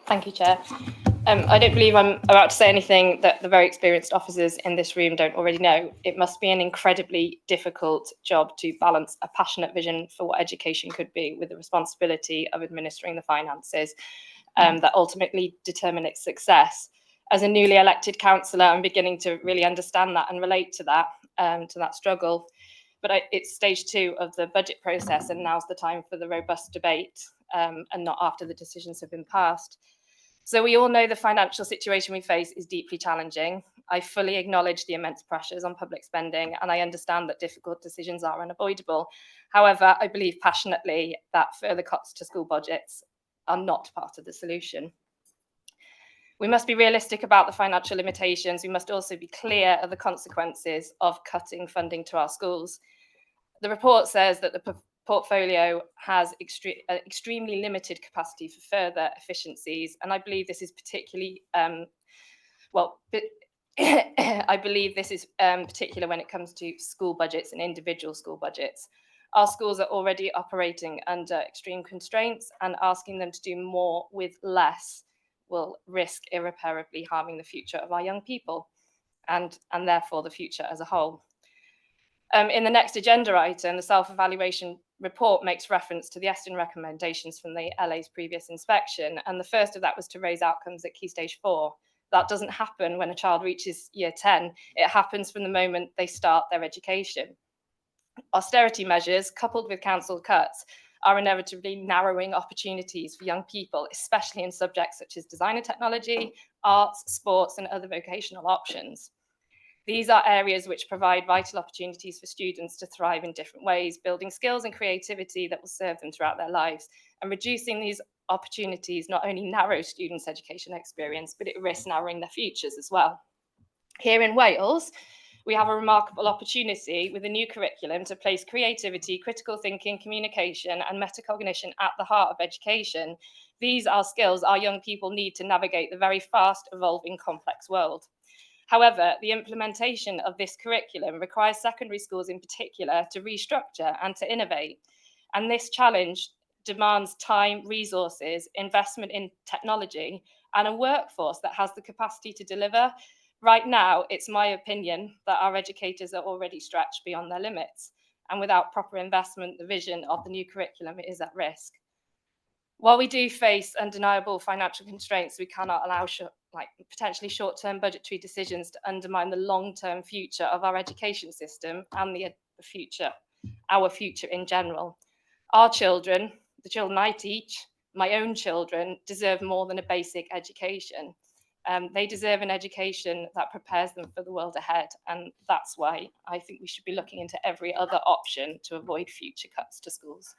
Thank you, Chair. I don't believe I'm about to say anything that the very experienced officers in this room don't already know. It must be an incredibly difficult job to balance a passionate vision for what education could be with the responsibility of administering the finances that ultimately determine its success. As a newly elected councillor, I'm beginning to really understand that and relate to that struggle. But it's stage 2 of the budget process, and now's the time for the robust debate, and not after the decisions have been passed. So we all know the financial situation we face is deeply challenging. I fully acknowledge the immense pressures on public spending, and I understand that difficult decisions are unavoidable. However, I believe passionately that further cuts to school budgets are not part of the solution. We must be realistic about the financial limitations. We must also be clear of the consequences of cutting funding to our schools. The report says that the portfolio has extremely limited capacity for further efficiencies, and I believe this is particularly I believe this is particular when it comes to school budgets and individual school budgets. Our schools are already operating under extreme constraints, and asking them to do more with less will risk irreparably harming the future of our young people and therefore the future as a whole. In the next agenda item, the self-evaluation report makes reference to the Eston recommendations from the LA's previous inspection, and the first of that was to raise outcomes at Key Stage 4. That doesn't happen when a child reaches year 10. It happens from the moment they start their education. Austerity measures, coupled with council cuts, are inevitably narrowing opportunities for young people, especially in subjects such as design and technology, arts, sports, and other vocational options. These are areas which provide vital opportunities for students to thrive in different ways, building skills and creativity that will serve them throughout their lives. And reducing these opportunities not only narrows students' education experience, but it risks narrowing their futures as well. Here in Wales, we have a remarkable opportunity with a new curriculum to place creativity, critical thinking, communication, and metacognition at the heart of education. These are skills our young people need to navigate the very fast evolving complex world. However, the implementation of this curriculum requires secondary schools in particular to restructure and to innovate. And this challenge demands time, resources, investment in technology, and a workforce that has the capacity to deliver. Right now, it's my opinion that our educators are already stretched beyond their limits. And without proper investment, the vision of the new curriculum is at risk. While we do face undeniable financial constraints, we cannot allow potentially short-term budgetary decisions to undermine the long-term future of our education system and our future in general. Our children, the children I teach, my own children, deserve more than a basic education. They deserve an education that prepares them for the world ahead, and that's why I think we should be looking into every other option to avoid future cuts to schools.